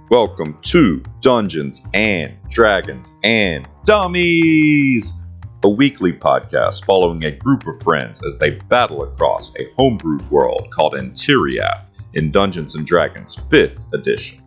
Welcome to Dungeons and Dragons and Dummies, a weekly podcast following a group of friends as they battle across a homebrewed world called Antiriath in Dungeons and Dragons 5th edition.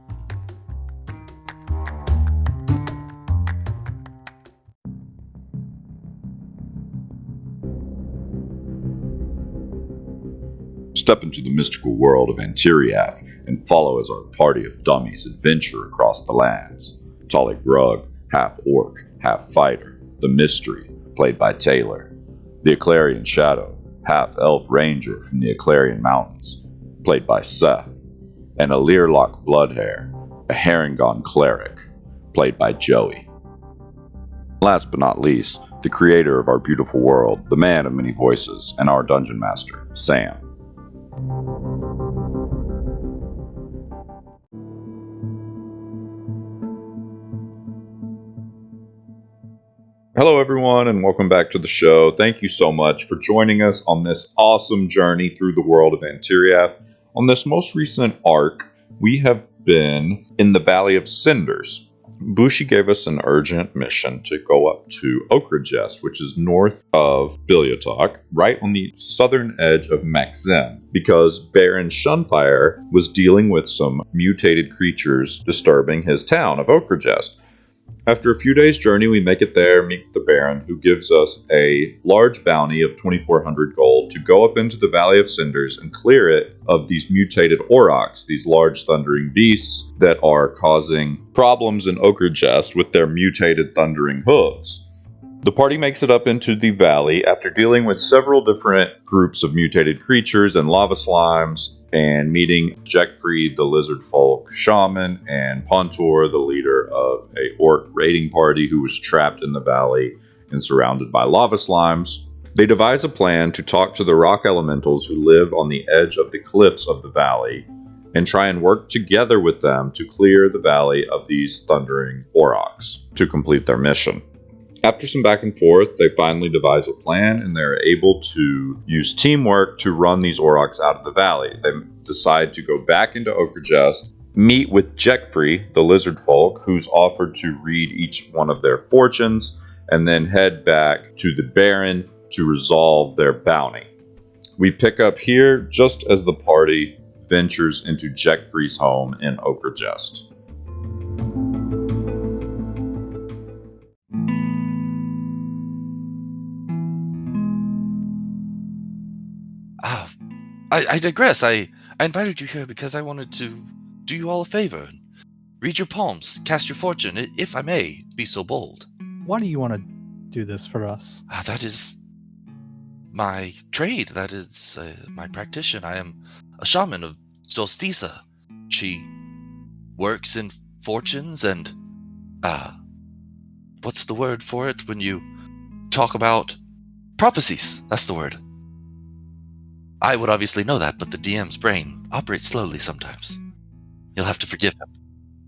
Step into the mystical world of Antiriath and follow as our party of dummies adventure across the lands. Tolly Grug, half orc, half fighter. The Mystery, played by Taylor. The Eclarian Shadow, half elf ranger from the Eclarian Mountains, played by Seth. And a Learlock Bloodhair, a Harengon cleric, played by Joey. Last but not least, the creator of our beautiful world, the man of many voices, and our dungeon master, Sam. Hello everyone and welcome back to the show. Thank you so much for joining us on this awesome journey through the world of Antiriath. On this most recent arc, we have been in the Valley of Cinders. Bushi gave us an urgent mission to go up to Okrajest, which is north of Bilyatok, right on the southern edge of Maxim, because Baron Shunfire was dealing with some mutated creatures disturbing his town of Okrajest. After a few days' journey, we make it there, meet the Baron, who gives us a large bounty of 2,400 gold to go up into the Valley of Cinders and clear it of these mutated aurochs, these large thundering beasts that are causing problems in Okrajest with their mutated thundering hooves. The party makes it up into the valley after dealing with several different groups of mutated creatures and lava slimes, and meeting Jekfrey, the lizard folk shaman, and Pontor, the leader of a orc raiding party who was trapped in the valley and surrounded by lava slimes. They devise a plan to talk to the rock elementals who live on the edge of the cliffs of the valley and try and work together with them to clear the valley of these thundering aurochs to complete their mission. After some back and forth, they finally devise a plan, and they're able to use teamwork to run these aurochs out of the valley. They decide to go back into Okrajest, meet with Jekfrey, the lizard folk, who's offered to read each one of their fortunes, and then head back to the Baron to resolve their bounty. We pick up here just as the party ventures into Jekfrey's home in Okrajest. I digress. I invited you here because I wanted to do you all a favor. Read your palms, cast your fortune, if I may be so bold. Why do you want to do this for us? That is my trade. That is my practitioner. I am a shaman of Solstiza. She works in fortunes and, what's the word for it when you talk about prophecies? That's the word. I would obviously know that, but the DM's brain operates slowly sometimes. You'll have to forgive him.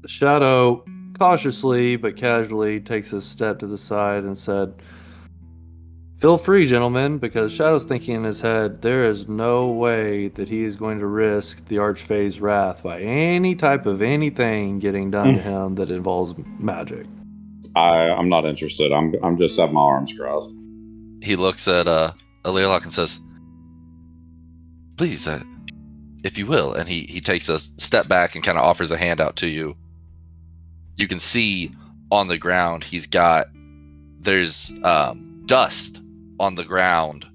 Shadow cautiously but casually takes a step to the side and said, "Feel free, gentlemen," because Shadow's thinking in his head, there is no way that he is going to risk the Archfae's wrath by any type of anything getting done to him that involves magic. I'm not interested. I'm just have my arms crossed. He looks at Learlock and says, "Please, if you will," and he takes a step back and kind of offers a hand out to you. You can see on the ground there's dust on the ground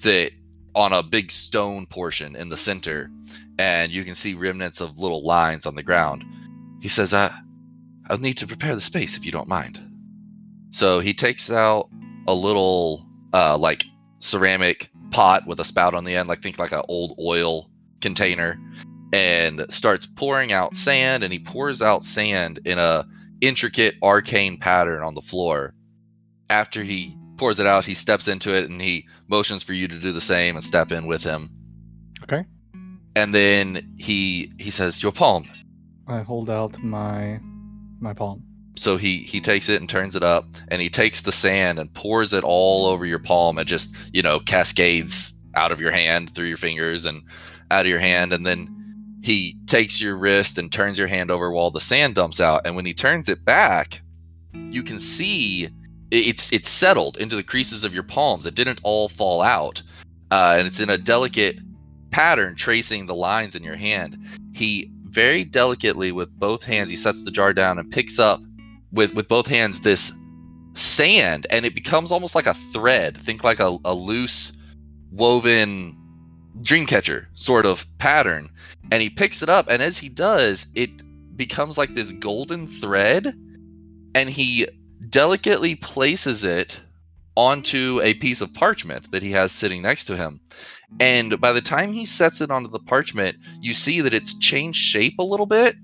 that on a big stone portion in the center, and you can see remnants of little lines on the ground. He says, I'll need to prepare the space if you don't mind. So he takes out a little like ceramic pot with a spout on the end, think like an old oil container, and starts pouring out sand, and he pours out sand in a intricate arcane pattern on the floor. After he pours it out, he steps into it and he motions for you to do the same and step in with him. Okay. And then he says, "Your palm." I hold out my palm. So he takes it and turns it up, and he takes the sand and pours it all over your palm. It just, cascades out of your hand, through your fingers and out of your hand. And then he takes your wrist and turns your hand over while the sand dumps out. And when he turns it back, you can see it's settled into the creases of your palms. It didn't all fall out. And it's in a delicate pattern tracing the lines in your hand. He very delicately with both hands, he sets the jar down and picks up with both hands this sand, and it becomes almost like a thread. Think like a loose woven dreamcatcher sort of pattern. And he picks it up, and as he does, it becomes like this golden thread, and he delicately places it onto a piece of parchment that he has sitting next to him. And by the time he sets it onto the parchment, you see that it's changed shape a little bit,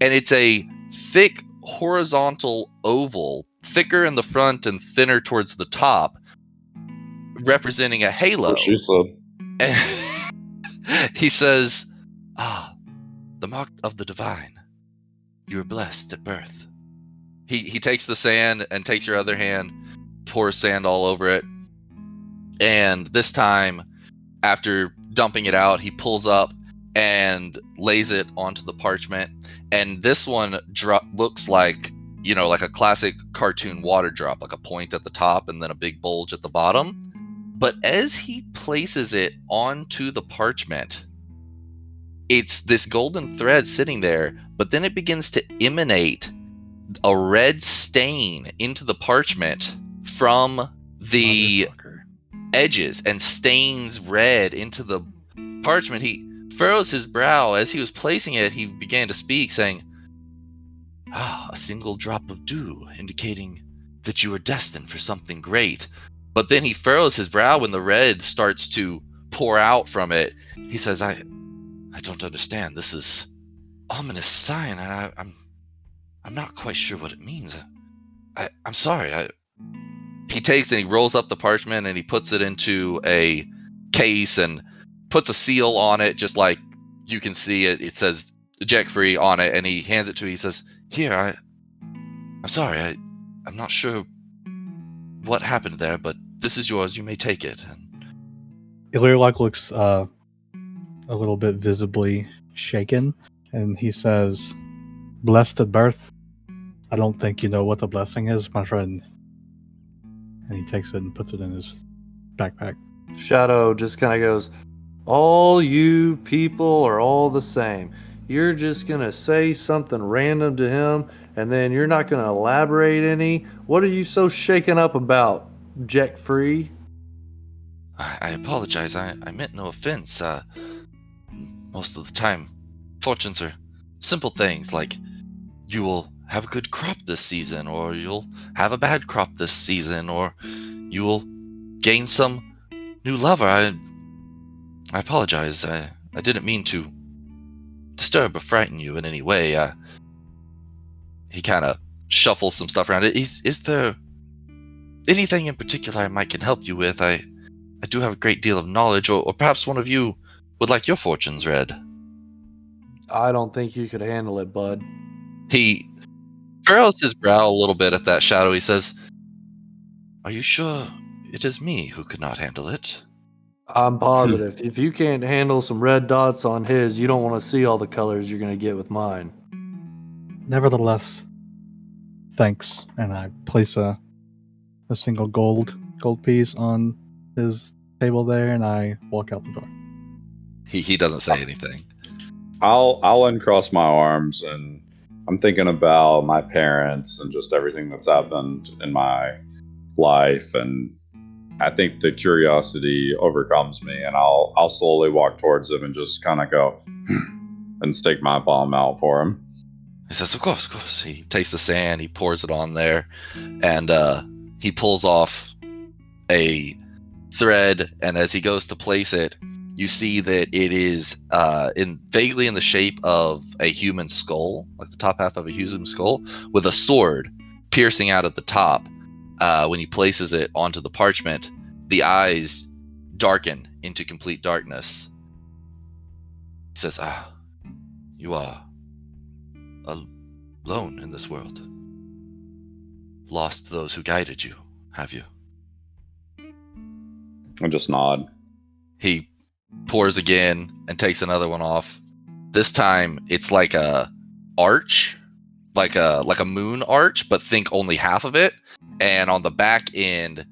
and it's a thick horizontal oval, thicker in the front and thinner towards the top, representing a halo. What she said. And he says, the mark of the divine. You are blessed at birth. He takes the sand and takes your other hand, pours sand all over it, and this time, after dumping it out, he pulls up and lays it onto the parchment. And this one looks like, like a classic cartoon water drop, like a point at the top and then a big bulge at the bottom. But as he places it onto the parchment, it's this golden thread sitting there, but then it begins to emanate a red stain into the parchment from the edges and stains red into the parchment. He furrows his brow. As he was placing it, he began to speak, saying, a single drop of dew, indicating that you are destined for something great. But then he furrows his brow when the red starts to pour out from it. He says, I don't understand. This is ominous sign, and I'm not quite sure what it means. I'm sorry. He takes and he rolls up the parchment and he puts it into a case and puts a seal on it, just like you can see it. It says eject free on it, and he hands it to you. He says, here, I'm sorry. I'm not sure what happened there, but this is yours. You may take it. Illyarlok looks a little bit visibly shaken, and he says, blessed at birth? I don't think you know what a blessing is, my friend. And he takes it and puts it in his backpack. Shadow just kind of goes, all you people are all the same. You're just going to say something random to him, and then you're not going to elaborate any. What are you so shaken up about, Jack Free? I apologize. I meant no offense. Most of the time, fortunes are simple things like you will have a good crop this season, or you'll have a bad crop this season, or you will gain some new lover. I apologize. I didn't mean to disturb or frighten you in any way. He kind of shuffles some stuff around. Is there anything in particular I can help you with? I do have a great deal of knowledge, or perhaps one of you would like your fortunes read. I don't think you could handle it, bud. He furrows his brow a little bit at that, Shadow. He says, are you sure it is me who could not handle it? I'm positive. If you can't handle some red dots on his, you don't want to see all the colors you're going to get with mine. Nevertheless, thanks. And I place a single gold piece on his table there, and I walk out the door. He doesn't say anything. I'll uncross my arms, and I'm thinking about my parents and just everything that's happened in my life, and I think the curiosity overcomes me, and I'll slowly walk towards him and just kind of go and stick my palm out for him. He says, of course. He takes the sand, he pours it on there, and he pulls off a thread, and as he goes to place it, you see that it is vaguely in the shape of a human skull, like the top half of a human skull, with a sword piercing out at the top. When he places it onto the parchment, the eyes darken into complete darkness. He says, you are alone in this world. Lost those who guided you, have you? I just nod. He pours again and takes another one off. this time it's like a arch, like a moon arch, but think only half of it. And on the back end,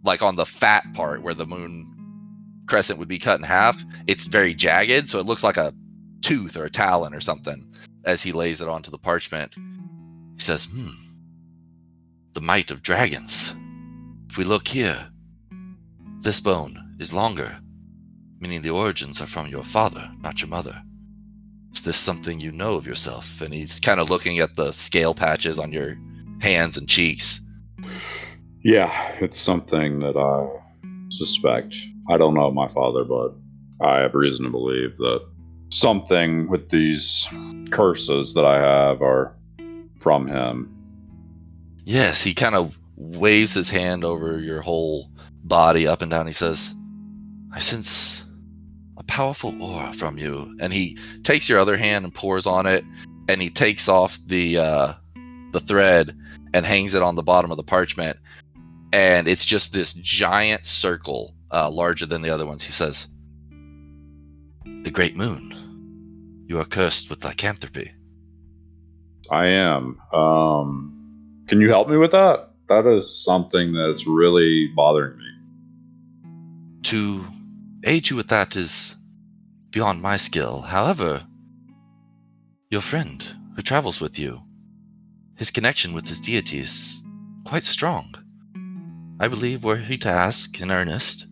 like on the fat part where the moon crescent would be cut in half, it's very jagged, so it looks like a tooth or a talon or something as he lays it onto the parchment. He says, the might of dragons. If we look here, this bone is longer, meaning the origins are from your father, not your mother. Is this something you know of yourself? And he's kind of looking at the scale patches on your hands and cheeks. Yeah, it's something that I suspect. I don't know my father, but I have reason to believe that something with these curses that I have are from him. Yes, he kind of waves his hand over your whole body up and down. He says, I sense a powerful aura from you. And he takes your other hand and pours on it, and he takes off the thread and hangs it on the bottom of the parchment. And it's just this giant circle, larger than the other ones. He says, the Great Moon, you are cursed with lycanthropy. I am. Can you help me with that? That is something that's really bothering me. To aid you with that is beyond my skill. However, your friend who travels with you, his connection with his deity is quite strong. I believe were he to ask in earnest,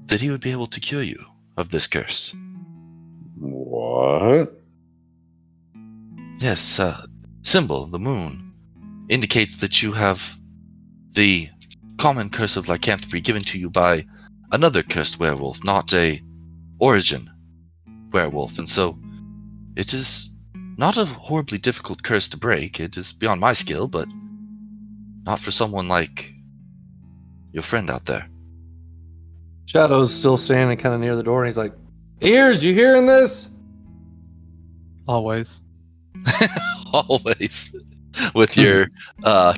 that he would be able to cure you of this curse. What? Yes, symbol, the moon, indicates that you have the common curse of lycanthropy given to you by another cursed werewolf, not a origin werewolf, and so it is not a horribly difficult curse to break. It is beyond my skill, but not for someone like your friend out there. Shadow's still standing kind of near the door, and he's like, Ears, you hearing this? Always. Always. With your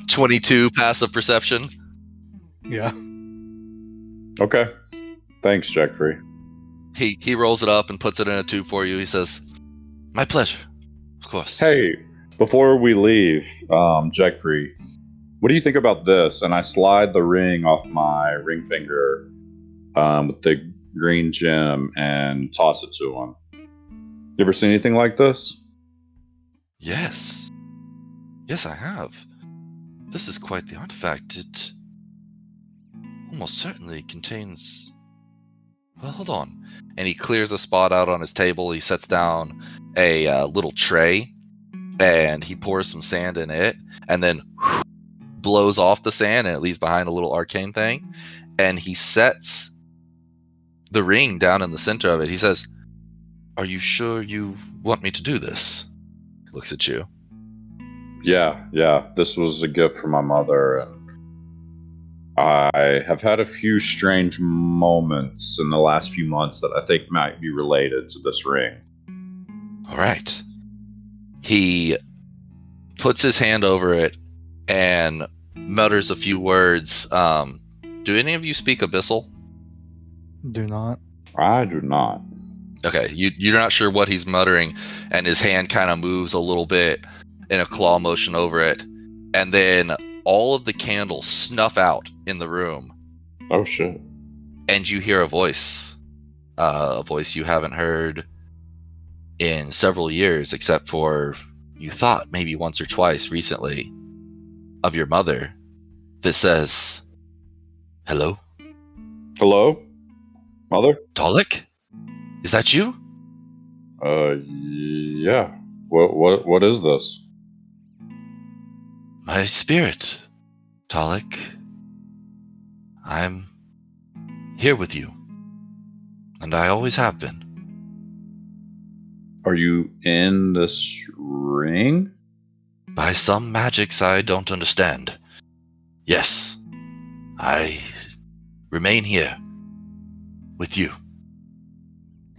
22 passive perception. Yeah. Okay. Thanks, Jeffrey. He rolls it up and puts it in a tube for you. He says, my pleasure. Of course. Hey, before we leave, Jeffrey, what do you think about this? And I slide the ring off my ring finger with the green gem and toss it to him. You ever seen anything like this? Yes. Yes, I have. This is quite the artifact. It almost certainly contains... Well, hold on. And he clears a spot out on his table. He sets down a little tray, and he pours some sand in it, and then blows off the sand, and it leaves behind a little arcane thing. And he sets the ring down in the center of it. He says, are you sure you want me to do this? He looks at you. Yeah. This was a gift from my mother, and I have had a few strange moments in the last few months that I think might be related to this ring. All right. He puts his hand over it and mutters a few words. Do any of you speak Abyssal? Do not. I do not. Okay, you're not sure what he's muttering, and his hand kind of moves a little bit in a claw motion over it, and then all of the candles snuff out in the room. Oh, shit. And you hear a voice you haven't heard in several years, except for you thought maybe once or twice recently of your mother, that says, hello? Hello? Mother? Dalek? Is that you? Yeah. What is this? My spirit, Dalek. I'm here with you. And I always have been. Are you in this ring? By some magics I don't understand. Yes, I remain here with you.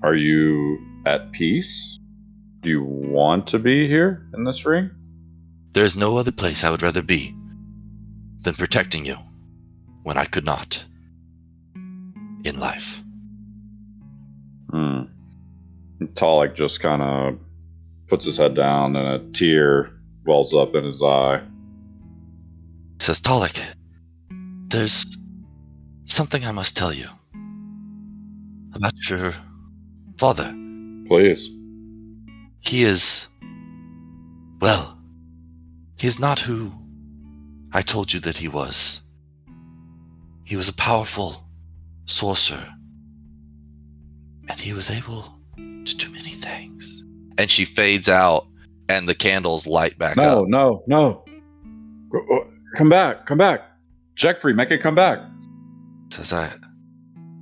Are you at peace? Do you want to be here in this ring? There is no other place I would rather be than protecting you when I could not in life. Talik just kind of puts his head down and a tear wells up in his eye. He says, Talik, there's something I must tell you about your father. Please. He is, well, he is not who I told you that he was. He was a powerful sorcerer, and he was able to do many things. And she fades out, and the candles light back up. No. Come back. Jackfrey, make it come back. Says, I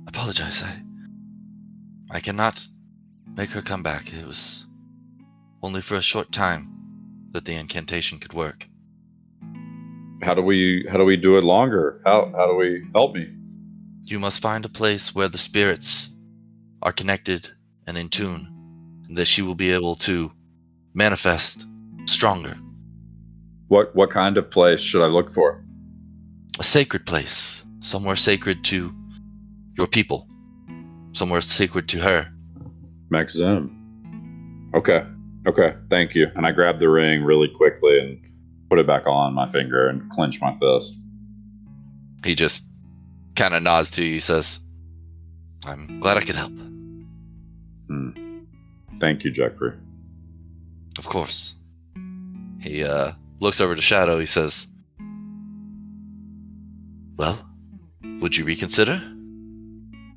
apologize. I cannot make her come back. It was only for a short time that the incantation could work. How do we do it longer? How do we help me? You must find a place where the spirits are connected and in tune, and that she will be able to manifest stronger. What kind of place should I look for? A sacred place, somewhere sacred to your people, somewhere sacred to her. Maxim. Okay, thank you. And I grab the ring really quickly and put it back on my finger and clench my fist. He just kind of nods to you. He says, I'm glad I could help. Thank you, Jackfrey. Of course. He looks over to Shadow. He says, well, would you reconsider?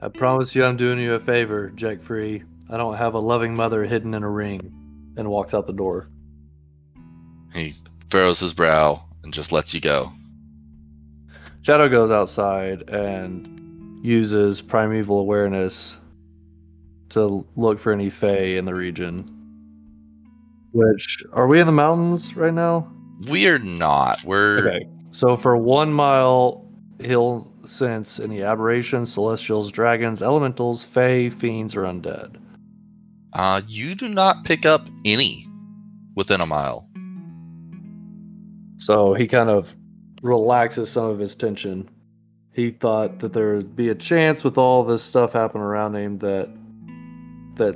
I promise you I'm doing you a favor, Jackfrey. I don't have a loving mother hidden in a ring. And walks out the door. He furrows his brow and just lets you go. Shadow goes outside and uses primeval awareness to look for any Fae in the region. Which, are we in the mountains right now? We're not. We're Okay. So for 1 mile, he'll sense any aberrations, celestials, dragons, elementals, Fae, fiends, or undead. You do not pick up any within a mile. So he kind of relaxes some of his tension. He thought that there would be a chance with all this stuff happening around him that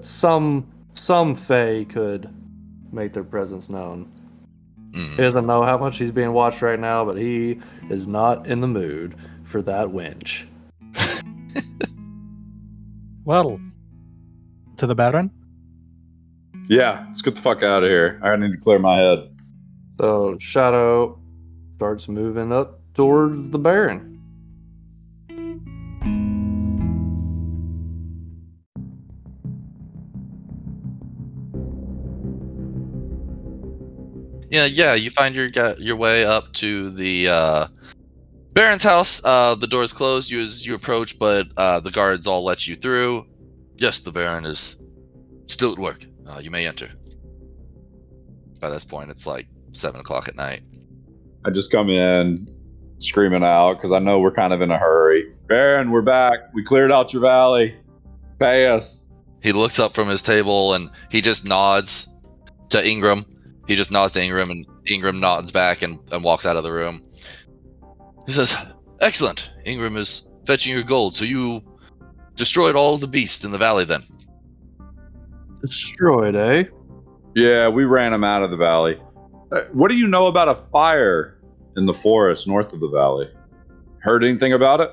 some Fae could make their presence known. He doesn't know how much he's being watched right now, but he is not in the mood for that wench. Well, to the Baron? Yeah, let's get the fuck out of here. I need to clear my head. So Shadow starts moving up towards the Baron. Yeah. You find your way up to the Baron's house. The door is closed as you approach, but the guards all let you through. Yes, the Baron is still at work. You may enter. By this point, it's like 7 o'clock at night. I just come in screaming out because I know we're kind of in a hurry. Baron, we're back. We cleared out your valley. Pay us. He looks up from his table and he just nods to Ingram. He just nods to Ingram, and Ingram nods back and walks out of the room. He says, excellent. Ingram is fetching your gold, so you destroyed all the beasts in the valley then. Destroyed, eh? Yeah, we ran him out of the valley. What do you know about a fire in the forest north of the valley? Heard anything about it?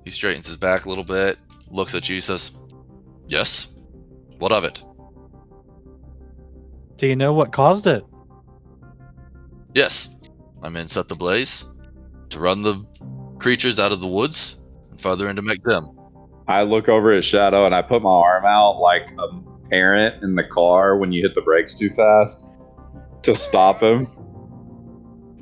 He straightens his back a little bit, looks at you, says, yes. What of it? Do you know what caused it? Yes. My men set the blaze to run the creatures out of the woods and further into Mekzem. I look over at Shadow and I put my arm out like a parent in the car when you hit the brakes too fast to stop him.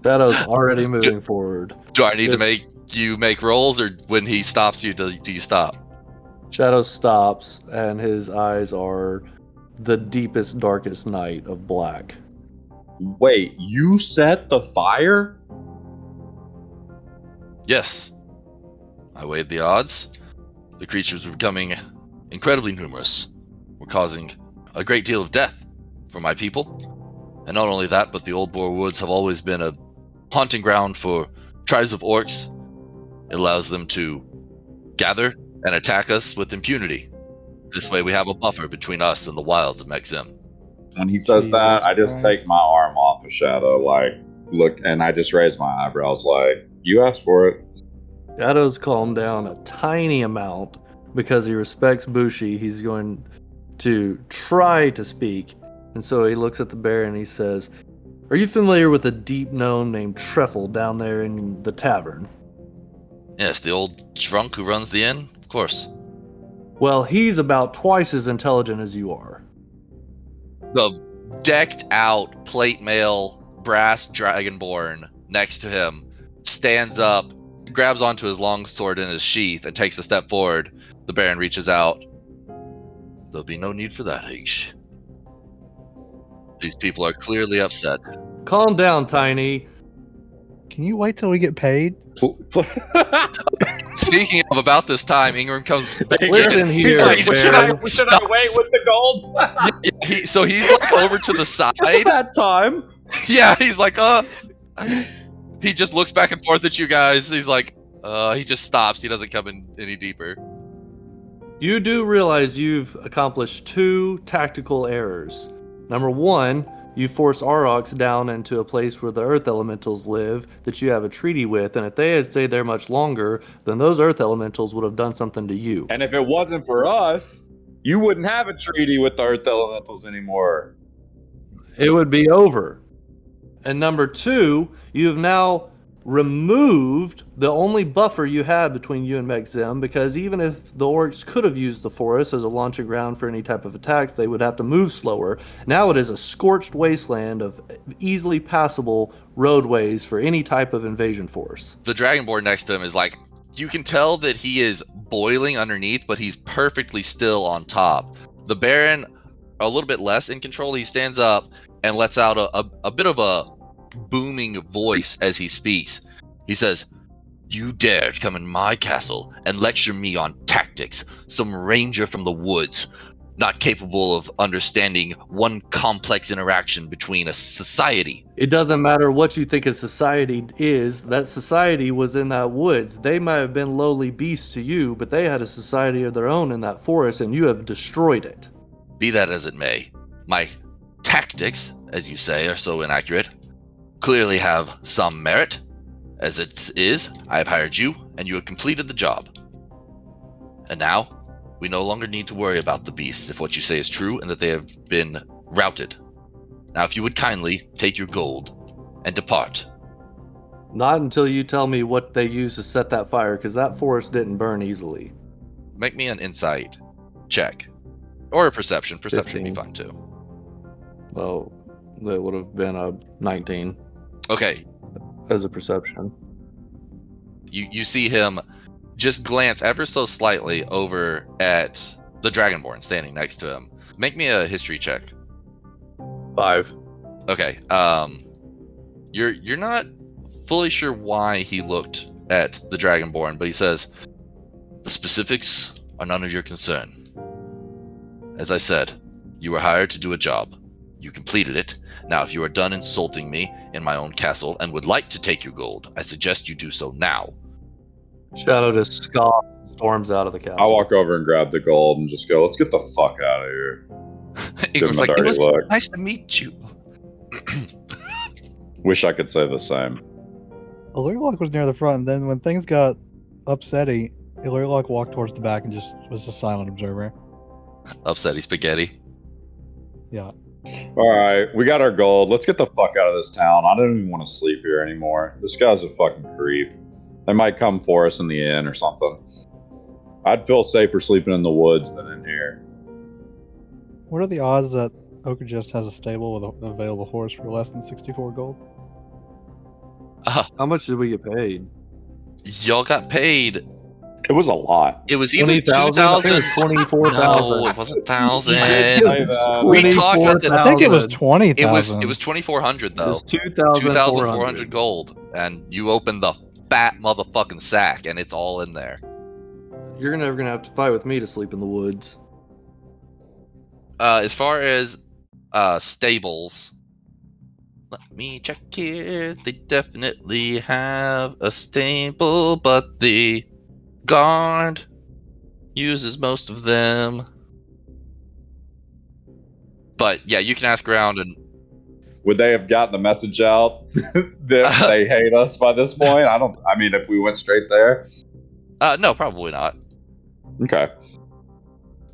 Shadow's already moving forward. Do I need to make you make rolls, or when he stops you, do you stop? Shadow stops, and his eyes are the deepest, darkest night of black. Wait, you set the fire? Yes. I weighed the odds. The creatures were becoming incredibly numerous. Were causing a great deal of death for my people. And not only that, but the Old Boar Woods have always been a haunting ground for tribes of orcs. It allows them to gather and attack us with impunity. This way we have a buffer between us and the wilds of Mexim. When he says Jesus that, I just Christ. take my arm off of Shadow, like, look, and I just raise my eyebrows, like, you asked for it. Shadow's calmed down a tiny amount because he respects Bushi. He's going to try to speak. And so he looks at the bear and he says, "Are you familiar with a deep gnome named Treffle down there in the tavern?" Yes, the old drunk who runs the inn? Of course. Well, he's about twice as intelligent as you are. The decked out plate mail brass dragonborn next to him stands up, grabs onto his long sword in his sheath, and takes a step forward. The Baron reaches out. There'll be no need for that, H. These people are clearly upset. Calm down, Tiny. Can you wait till we get paid? Speaking of about this time, Ingram comes back. Listen here, He's like, should I Baron. wait with the gold? So he's like over to the side. Just that time. Yeah, he's like, He just looks back and forth at you guys. He's like, he just stops. He doesn't come in any deeper. You do realize you've accomplished 2 tactical errors. Number 1, you forced Aurochs down into a place where the Earth Elementals live that you have a treaty with, and if they had stayed there much longer, then those Earth Elementals would have done something to you. And if it wasn't for us, you wouldn't have a treaty with the Earth Elementals anymore. It would be over. And number 2, you have now removed the only buffer you had between you and Mexim, because even if the orcs could have used the forest as a launching ground for any type of attacks, they would have to move slower. Now it is a scorched wasteland of easily passable roadways for any type of invasion force. The Dragonborn next to him is like, you can tell that he is boiling underneath, but he's perfectly still on top. The Baron, a little bit less in control, he stands up and lets out a bit of a booming voice as he speaks. He says, "You dared come in my castle and lecture me on tactics, some ranger from the woods, not capable of understanding one complex interaction between a society." It doesn't matter what you think a society is. That society was in that woods. They might have been lowly beasts to you, but they had a society of their own in that forest, and you have destroyed it. Be that as it may, my tactics, as you say, are so inaccurate, clearly have some merit. As it is, I have hired you, and you have completed the job. And now, we no longer need to worry about the beasts if what you say is true and that they have been routed. Now, if you would kindly take your gold and depart. Not until you tell me what they used to set that fire, because that forest didn't burn easily. Make me an insight check. Or a perception. Perception would be 15. fun too. Well, that would have been a 19 Okay, as a perception. you see him just glance ever so slightly over at the Dragonborn standing next to him. Make me a history check. 5. Okay. You're not fully sure why he looked at the Dragonborn, but he says, "The specifics are none of your concern. As I said, you were hired to do a job. You completed it. Now, if you are done insulting me in my own castle and would like to take your gold, I suggest you do so now." Shadow just scoffs and storms out of the castle. I walk over and grab the gold and just go, let's get the fuck out of here. Ingram's him a like, "It dirty was look. nice to meet you." Wish I could say the same. Illyrilock was near the front, and then when things got upsetty, Illyrilock walked towards the back and just was a silent observer. Upsetty spaghetti. Yeah. Alright, we got our gold. Let's get the fuck out of this town. I don't even want to sleep here anymore. This guy's a fucking creep. They might come for us in the inn or something. I'd feel safer sleeping in the woods than in here. What are the odds that Okajist has a stable with an available horse for less than 64 gold? How much did we get paid? Y'all got paid. It was a lot. It was either 20,000? 2,000. 24,000. No, it wasn't 1,000. We talked about this. I think it was 20,000. It was 2,400 It though. was 2,400. 2,400 gold, and you open the fat motherfucking sack, and it's all in there. You're never gonna have to fight with me to sleep in the woods. As far as stables, let me check here. They definitely have a stable, but the guard uses most of them. But yeah, you can ask around and Would they have gotten the message out that they hate us by this point? I mean, if we went straight there. no, probably not. Okay.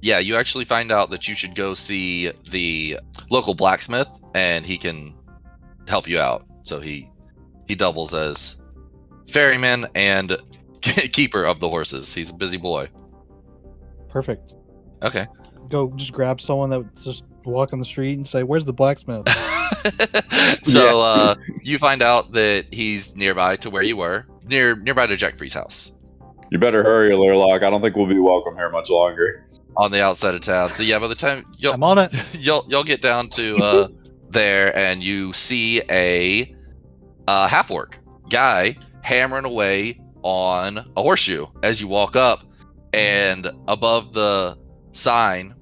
Yeah, you actually find out that you should go see the local blacksmith, and he can help you out. So he doubles as ferryman and keeper of the horses. He's a busy boy. Perfect. Okay. Go just grab someone that's just walking the street and say, "Where's the blacksmith?" So you find out that he's nearby to where you were, nearby to Jack Free's house. You better hurry, Lurlock. I don't think we'll be welcome here much longer. On the outside of town. So yeah, by the time I'm on it. you'll get down to there, and you see a half-orc guy hammering away on a horseshoe as you walk up, and above the sign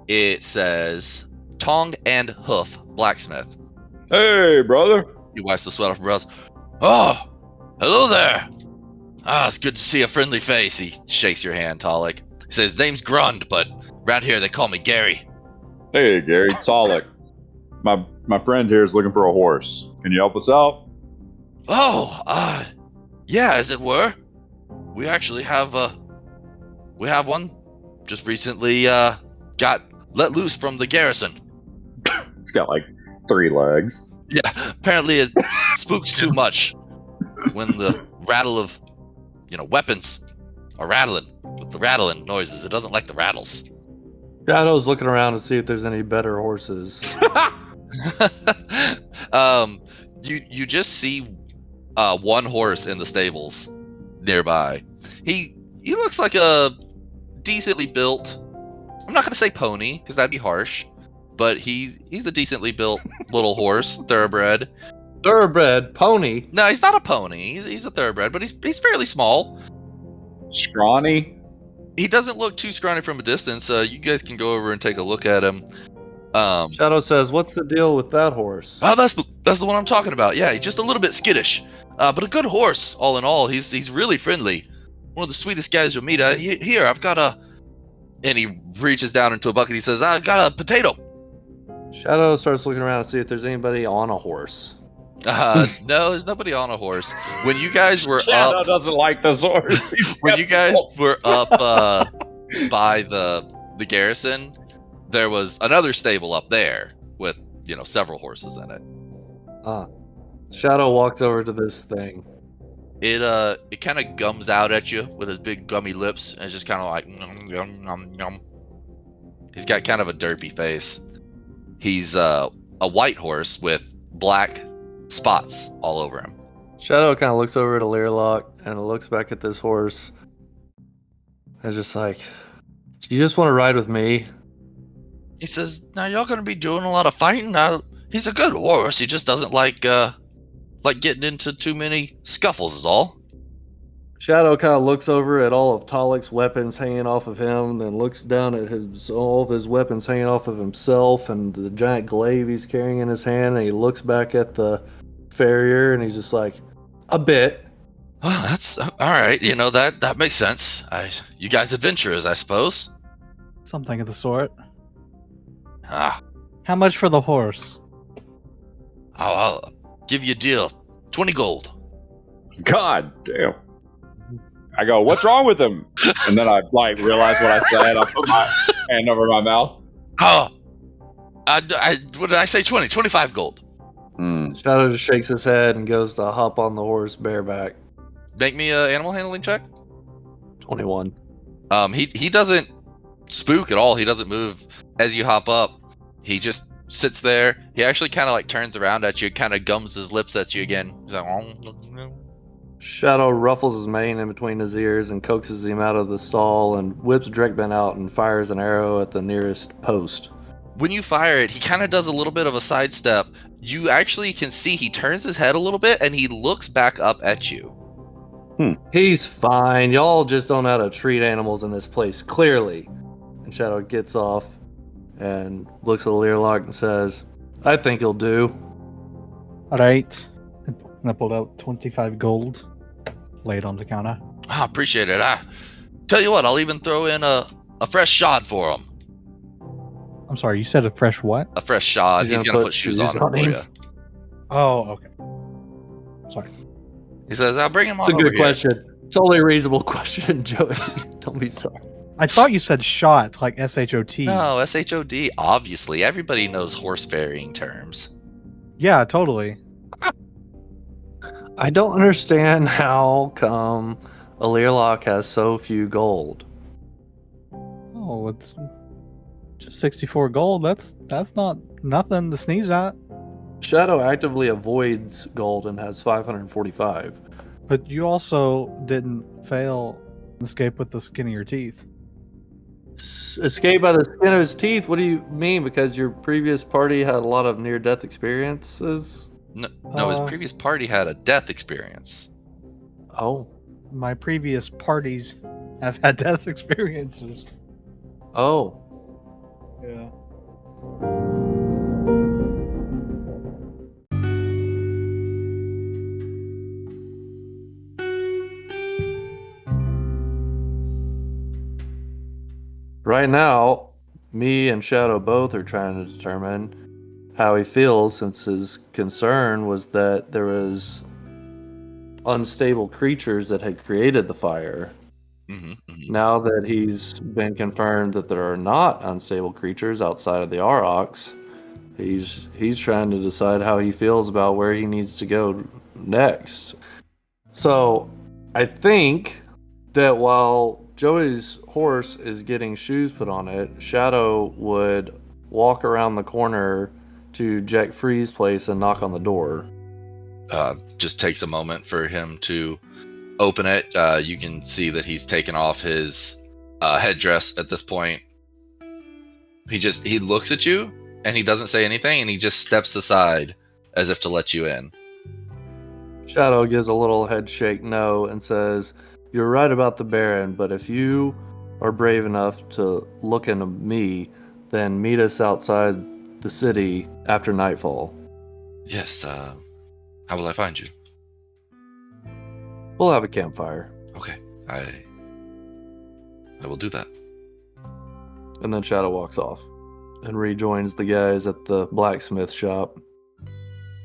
it says Tongue and Hoof Blacksmith. Hey, brother. He wipes the sweat off her brows. Oh, hello there. It's good to see a friendly face. He shakes your hand, Talik. He says, his name's Grund, but around here they call me Gary. Hey, Gary. Talik. My friend here is looking for a horse. Can you help us out? Oh, yeah, as it were. We actually have one just recently got let loose from the garrison. It's got like 3 legs. Yeah, apparently it spooks too much when the rattle of, weapons are rattling with the rattling noises. It doesn't like the rattles. Shadow's looking around to see if there's any better horses. You just see one horse in the stables nearby. He looks like a decently built, I'm not gonna say pony because that'd be harsh, but he's a decently built little horse, thoroughbred. Thoroughbred pony. No, he's not a pony. He's a thoroughbred, but he's fairly small. Scrawny. He doesn't look too scrawny from a distance. You guys can go over and take a look at him. Shadow says, "What's the deal with that horse?" Oh, that's the one I'm talking about. Yeah, he's just a little bit skittish, but a good horse. All in all, he's really friendly. One of the sweetest guys you'll meet. Here, I've got a. And he reaches down into a bucket. He says, "I got a potato." Shadow starts looking around to see if there's anybody on a horse. No, there's nobody on a horse. When you guys were Shadow up, doesn't like this horse. when you guys were up by the garrison, there was another stable up there with several horses in it. Shadow walks over to this thing. It kind of gums out at you with his big gummy lips, and it's just kind of like nom, nom, nom, nom. He's got kind of a derpy face. He's a white horse with black spots all over him. Shadow kind of looks over at Learlock and looks back at this horse. And is just like, "Do you just want to ride with me?" He says, "Now y'all gonna be doing a lot of fighting. He's a good horse. He just doesn't like getting into too many scuffles is all." Shadow kind of looks over at all of Talik's weapons hanging off of him, then looks down at all of his weapons hanging off of himself and the giant glaive he's carrying in his hand, and he looks back at the farrier and he's just like, "A bit." Oh, that's all right. That makes sense. You guys adventurers, I suppose. Something of the sort. Ah, How much for the horse? I'll give you a deal. 20 gold. God damn. I go, "What's wrong with him?" And then I realize what I said. I put my hand over my mouth. Oh, what did I say? 20, 25 gold. Shadow just shakes his head and goes to hop on the horse bareback. Make me an animal handling check. 21. He doesn't spook at all. He doesn't move as you hop up. He just sits there. He actually kind of turns around at you, kind of gums his lips at you again. He's like, Shadow ruffles his mane in between his ears and coaxes him out of the stall and whips Drekben out and fires an arrow at the nearest post. When you fire it, he kind of does a little bit of a sidestep. You actually can see he turns his head a little bit and he looks back up at you. He's fine. Y'all just don't know how to treat animals in this place, clearly. And Shadow gets off and looks at Learlock and says, "I think he'll do." All right. And I pulled out 25 gold, laid on the counter. I appreciate it. Tell you what, I'll even throw in a fresh shot for him. I'm sorry, you said a fresh what? A fresh shot. He's gonna put shoes on for you. Oh, okay. Sorry. He says, "I'll bring him It's on a over good here." question. Totally reasonable question, Joey. Don't be sorry. I thought you said shot, like S-H-O-T. No, SHOD. Obviously, everybody knows horse ferrying terms. Yeah, totally. I don't understand how come a Learlock has so few gold. Oh, it's just 64 gold. That's not nothing to sneeze at. Shadow actively avoids gold and has 545. But you also didn't fail escape with the skin of your teeth. Escape by the skin of his teeth? What do you mean? Because your previous party had a lot of near-death experiences? No, his previous party had a death experience. Oh. My previous parties have had death experiences. Oh. Yeah. Right now, me and Shadow both are trying to determine how he feels, since his concern was that there was unstable creatures that had created the fire. Now that he's been confirmed that there are not unstable creatures outside of the Aurochs, he's trying to decide how he feels about where he needs to go next. So I think that while Joey's horse is getting shoes put on it, Shadow would walk around the corner to Jack Free's place and knock on the door. Just takes a moment for him to open it. You can see that he's taken off his headdress at this point. He looks at you and he doesn't say anything, and he just steps aside as if to let you in. Shadow gives a little head shake no and says, "You're right about the Baron, but if you are brave enough to look into me, then meet us outside the city after nightfall." Yes, how will I find you? We'll have a campfire. Okay, I will do that. And then Shadow walks off and rejoins the guys at the blacksmith shop.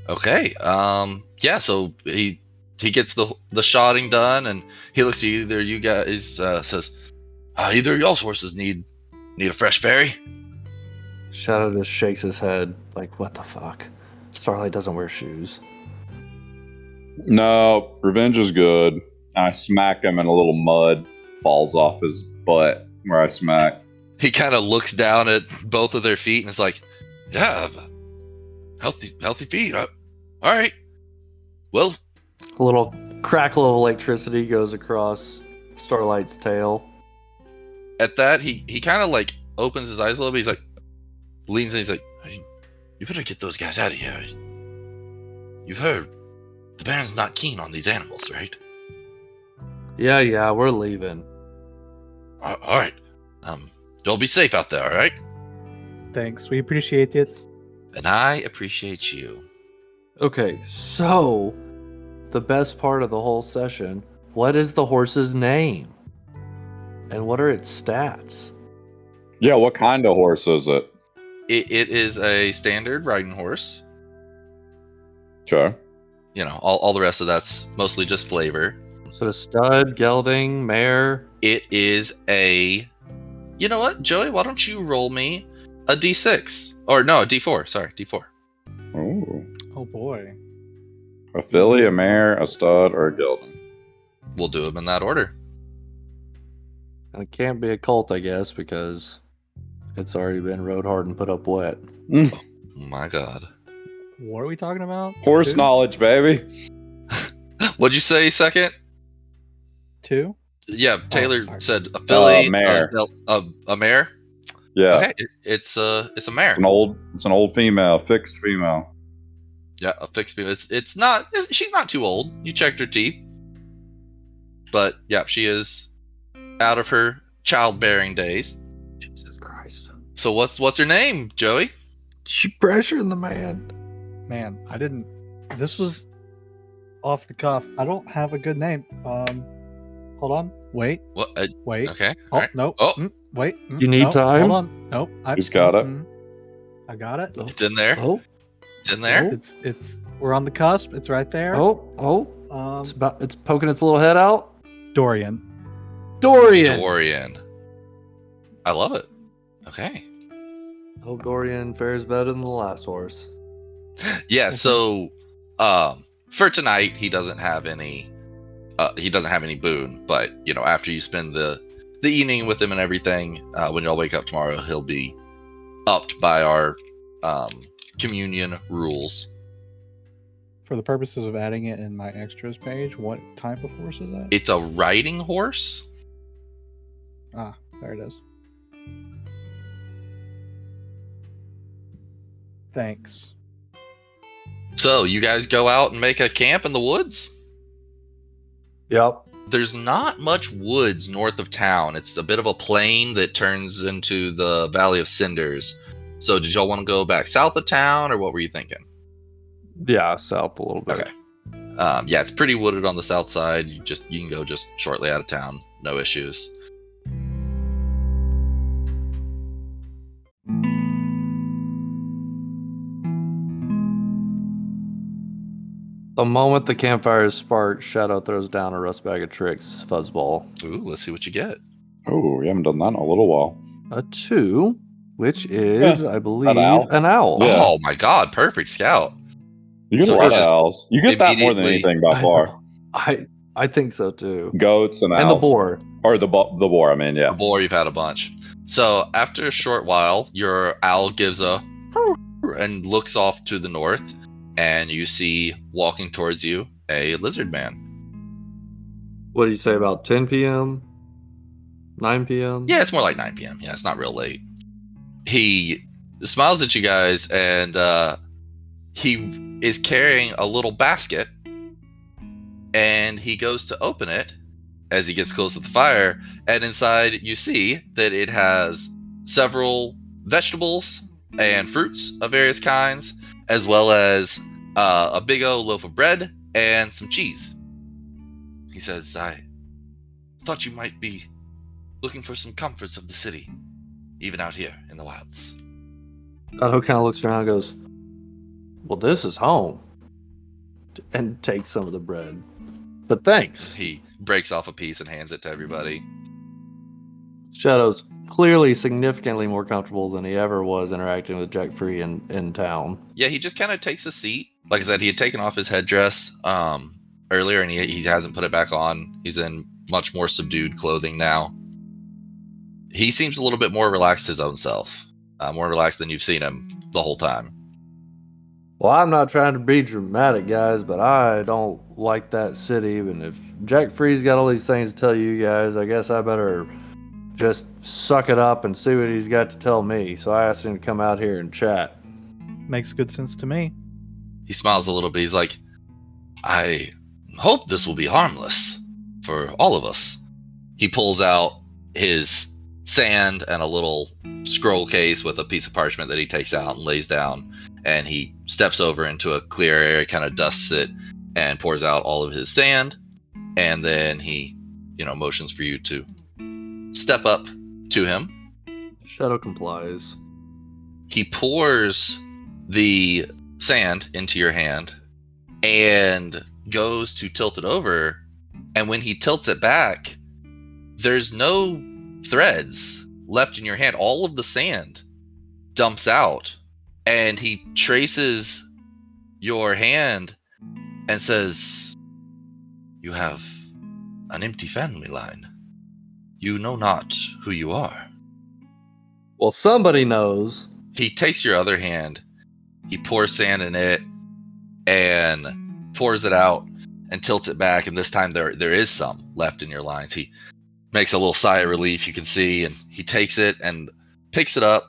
Okay, yeah, so he gets the shotting done, and he looks to either you guys, says, "Either of y'all's horses need a fresh ferry?" Shadow just shakes his head like, what the fuck? Starlight doesn't wear shoes. No, revenge is good. I smack him and a little mud falls off his butt where I smack. He kind of looks down at both of their feet and is like, "Yeah, healthy feet. All right. Well." A little crackle of electricity goes across Starlight's tail. At that, he kind of like opens his eyes a little bit. He's like, leans in. He's like, "Hey, you better get those guys out of here. You've heard the Baron's not keen on these animals, right?" Yeah, we're leaving. All right. Don't be safe out there, all right? Thanks. We appreciate it. And I appreciate you. Okay, so the best part of the whole session, what is the horse's name? And what are its stats? Yeah, what kind of horse is it? It is a standard riding horse. Okay. You know, all the rest of that's mostly just flavor. So stud, gelding, mare. It is a... You know what, Joey? Why don't you roll me a D6? Or no, a D4. Sorry, D4. Ooh. Oh boy. A filly, a mare, a stud, or a gelding. We'll do them in that order. And it can't be a colt, I guess, because it's already been rode hard and put up wet. Oh my god. What are we talking about? Horse Two? knowledge, baby. What'd you say second? 2? Yeah, Taylor sorry. said a filly, mare. A mare. Yeah. Okay, it's a mare. It's an old female, fixed female. Yeah, a fixed female. It's not. She's not too old. You checked her teeth, but yeah, she is out of her childbearing days. Jesus Christ. So what's her name, Joey? She pressuring the man. Man, I didn't. This was off the cuff. I don't have a good name. Hold on. Wait. What? Wait. Okay. Oh, All right. no. Oh. Wait. You need no, time? Hold on. Nope. He's got it. I got it. It's in there. Oh, It's in there. It's we're on the cusp. It's right there. oh. Um, It's poking its little head out. Dorian. Dorian. I love it. Okay. Hope Dorian fares better than the last horse. Yeah. So, for tonight, he doesn't have any. He doesn't have any boon, but after you spend the evening with him and everything, when y'all wake up tomorrow, he'll be upped by our communion rules. For the purposes of adding it in my extras page, what type of horse is that? It's a riding horse. Ah, there it is. Thanks. So you guys go out and make a camp in the woods? Yep. There's not much woods north of town. It's a bit of a plain that turns into the Valley of Cinders. So did y'all want to go back south of town, or what were you thinking? Yeah, south a little bit. Okay. Yeah, it's pretty wooded on the south side. You can go just shortly out of town. No issues. The moment the campfire is sparked, Shadow throws down a rust bag of tricks fuzzball. Ooh, let's see what you get. Oh, we haven't done that in a little while. A 2, which is, I believe, owl. an owl. Yeah. Oh my god, perfect scout. You get So a lot of just owls. You get that more than immediately- anything by far. I think so too. Goats and owls. And the boar. Or the boar, I mean, yeah. Boar, you've had a bunch. So after a short while, your owl gives a and looks off to the north, and you see walking towards you a lizard man. What do you say about 10 p.m.? 9 p.m.? Yeah, it's more like 9 p.m. Yeah, it's not real late. He smiles at you guys, and he is carrying a little basket, and he goes to open it as he gets close to the fire, and inside you see that it has several vegetables and fruits of various kinds, as well as a big old loaf of bread and some cheese. He says, I thought you might be looking for some comforts of the city, even out here in the wilds. Shadow kind of looks around and goes, well, this is home. And takes some of the bread. But thanks. He breaks off a piece and hands it to everybody. Shadow's clearly significantly more comfortable than he ever was interacting with Jack Free in town. Yeah, he just kind of takes a seat. Like I said, he had taken off his headdress earlier, and he hasn't put it back on. He's in much more subdued clothing now. He seems a little bit more relaxed his own self. More relaxed than you've seen him the whole time. Well, I'm not trying to be dramatic, guys, but I don't like that city. And if Jack Free's got all these things to tell you guys, I guess I better just suck it up and see what he's got to tell me. So I asked him to come out here and chat. Makes good sense to me. He smiles a little bit. He's like, I hope this will be harmless for all of us. He pulls out his sand and a little scroll case with a piece of parchment that he takes out and lays down. And he steps over into a clear area, kind of dusts it, and pours out all of his sand. And then he, motions for you to step up to him. Shadow complies. He pours the sand into your hand and goes to tilt it over. And when he tilts it back, there's no threads left in your hand. All of the sand dumps out. And he traces your hand and says, you have an empty family line. You know not who you are. Well, somebody knows. He takes your other hand, he pours sand in it, and pours it out and tilts it back. And this time there is some left in your lines. He makes a little sigh of relief, you can see, and he takes it and picks it up,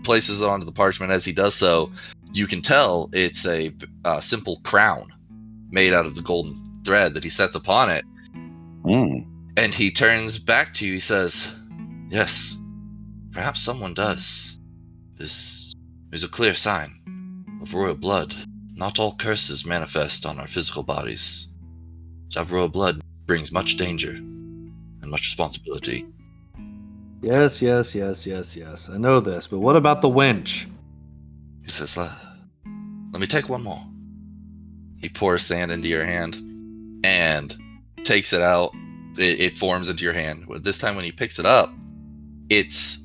places it onto the parchment. As he does so, you can tell it's a simple crown made out of the golden thread that he sets upon it. And he turns back to you. He says, yes, perhaps someone does. This is a clear sign of royal blood. Not all curses manifest on our physical bodies. To have royal blood brings much danger and much responsibility. Yes. I know this, but what about the wench? He says, let me take one more. He pours sand into your hand and takes it out. It forms into your hand. This time when he picks it up, it's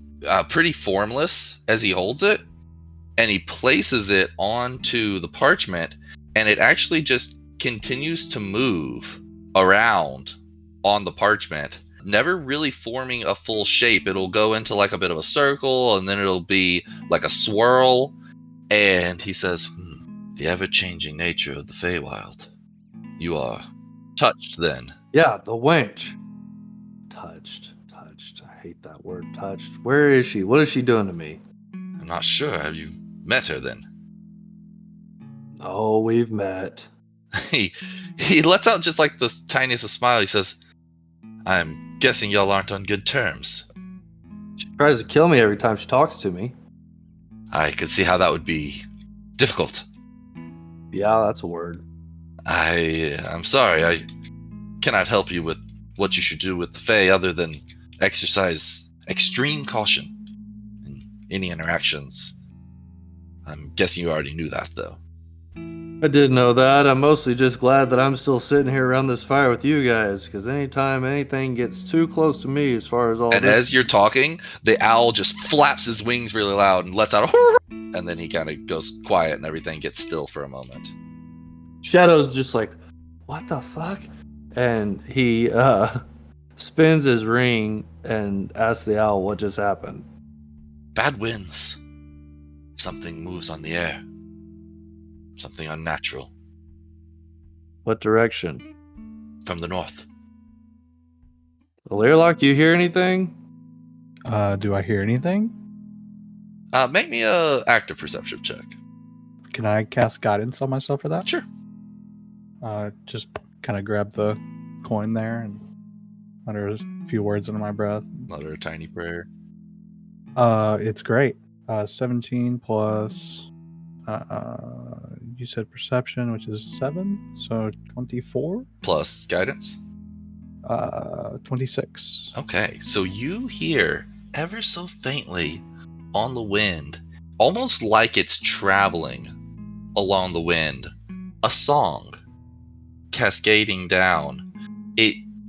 pretty formless as he holds it, and he places it onto the parchment, and it actually just continues to move around on the parchment, never really forming a full shape. It'll go into like a bit of a circle, and then it'll be like a swirl. And he says, the ever-changing nature of the Feywild. You are touched then. Yeah, the wench. Touched. I hate that word, touched. Where is she? What is she doing to me? I'm not sure. Have you met her then? Oh, we've met. He lets out just like the tiniest of smile. He says, I'm guessing y'all aren't on good terms. She tries to kill me every time she talks to me. I could see how that would be difficult. Yeah, that's a word. I'm sorry. I cannot help you with what you should do with the Fae other than exercise extreme caution in any interactions. I'm guessing you already knew that, though. I did know that. I'm mostly just glad that I'm still sitting here around this fire with you guys, because anytime anything gets too close to me as far as all And this... as you're talking, the owl just flaps his wings really loud and lets out a and then he kind of goes quiet and everything gets still for a moment. Shadow's just like, what the fuck? And he spins his ring and asks the owl what just happened. Bad winds. Something moves on the air. Something unnatural. What direction? From the north. Learlock, do you hear anything? Do I hear anything? Make me a active perception check. Can I cast guidance on myself for that? Sure. Just kind of grab the coin there and utter a few words under my breath. Mutter a tiny prayer. It's great. 17 plus, you said perception, which is 7, so 24? Plus guidance. 26. Okay, so you hear ever so faintly on the wind, almost like it's traveling along the wind, a song cascading down.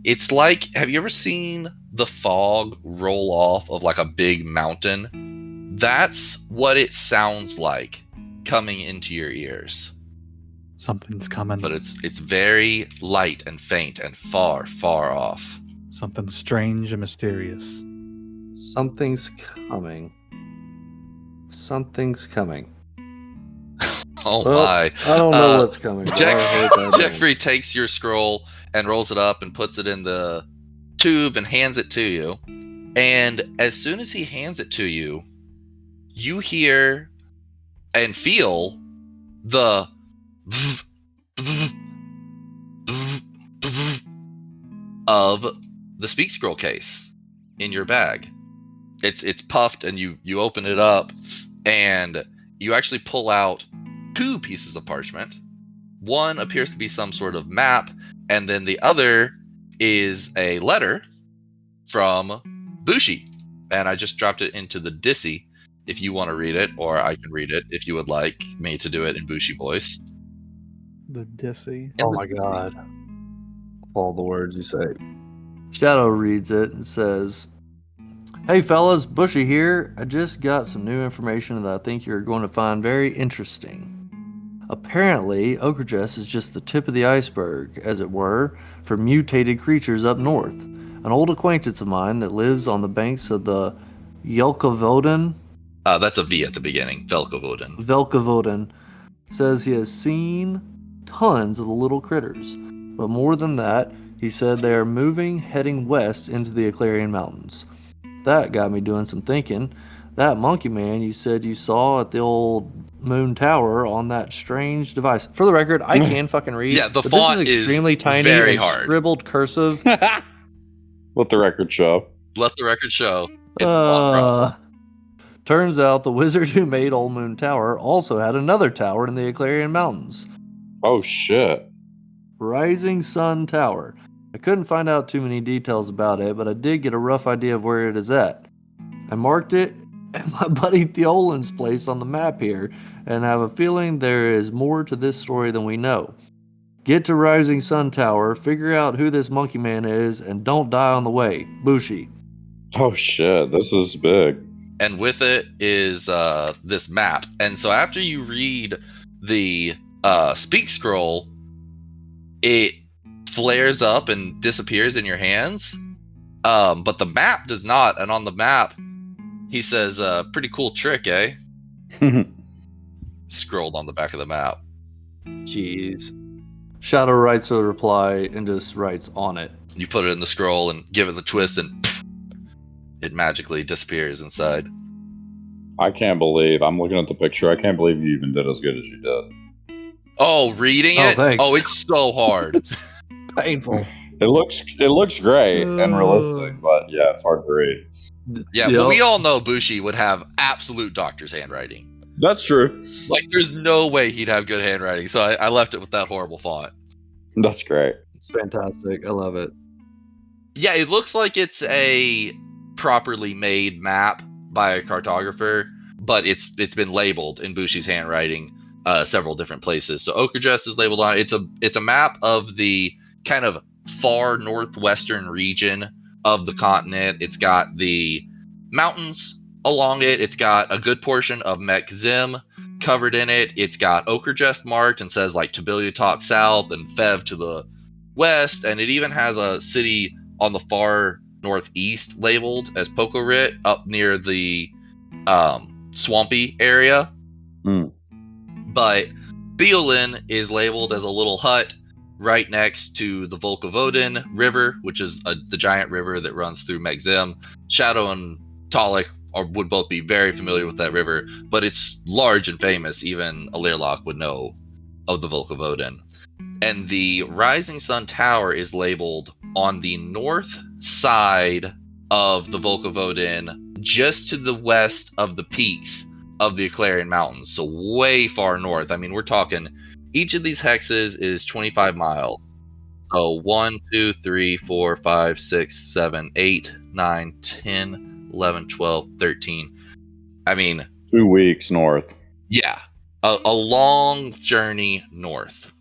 It's like, have you ever seen the fog roll off of like a big mountain? That's what it sounds like coming into your ears. Something's coming. But it's very light and faint and far, far off. Something strange and mysterious. Something's coming. Something's coming. Oh Well, my. I don't know what's coming. but I hate that name. Jeffrey takes your scroll and rolls it up and puts it in the tube and hands it to you. And as soon as he hands it to you, you hear and feel the of the speak scroll case in your bag. It's puffed, and you open it up, and you actually pull out 2 pieces of parchment. One appears to be some sort of map, and then the other is a letter from Bushi. And I just dropped it into the Dissy if you want to read it, or I can read it if you would like me to do it in Bushi voice. The Dissy. Oh my god. All the words you say. Shadow reads it and says, "Hey fellas, Bushy here. I just got some new information that I think you're going to find very interesting. Apparently, Okradress is just the tip of the iceberg, as it were, for mutated creatures up north. An old acquaintance of mine that lives on the banks of the Yelkavoden, That's a V at the beginning. Velkavoden. says he has seen tons of the little critters. But more than that, he said they are moving, heading west into the Eclarian Mountains. That got me doing some thinking. That monkey man you said you saw at the old moon tower on that strange device. For the record, I can fucking read. Yeah, the but font this is extremely tiny very and hard. scribbled cursive. Let the record show. Let the record show. It's a font problem. Turns out the wizard who made Old Moon Tower also had another tower in the Eclarian Mountains. Oh shit. Rising Sun Tower. I couldn't find out too many details about it, but I did get a rough idea of where it is at. I marked it and my buddy Theolin's place on the map here, and I have a feeling there is more to this story than we know. Get to Rising Sun Tower, figure out who this monkey man is, and don't die on the way. Bushi. Oh shit, this is big. And with it is this map. And so after you read the speak scroll, it flares up and disappears in your hands. But the map does not. And on the map, he says, pretty cool trick, eh? Scrolled on the back of the map. Jeez. Shadow writes a reply and just writes on it. You put it in the scroll and give it the twist, and it magically disappears inside. I can't believe I'm looking at the picture. I can't believe you even did as good as you did. Oh, reading Oh, it? thanks. Oh, it's so hard. Painful. It looks great and realistic, but yeah, it's hard to read. Yeah, but we all know Bushi would have absolute doctor's handwriting. That's true. Like, there's no way he'd have good handwriting, so I left it with that horrible font. That's great. It's fantastic. I love it. Yeah, it looks like it's a properly made map by a cartographer, but it's been labeled in Bushi's handwriting several different places. So Okerjest is labeled on it. It's a map of the kind of far northwestern region of the continent. It's got the mountains along it. It's got a good portion of Mekzim covered in it. It's got Okerjest marked and says like Tbiliutok south and Fev to the west, and it even has a city on the far northeast labeled as Pokorit up near the swampy area. But Theolin is labeled as a little hut right next to the Volkovodin River, which is the giant river that runs through Mekzim. Shadow and Talik would both be very familiar with that river, but it's large and famous. Even Alirlock would know of the Volkovodin. And the Rising Sun Tower is labeled on the north side of the Volkovodin, just to the west of the peaks of the Eclarian Mountains, so way far north. I mean, we're talking, each of these hexes is 25 miles. So 1, 2, 3, 4, 5, 6, 7, 8, 9, 10, 11, 12, 13. I mean, 2 weeks north. Yeah, a long journey north.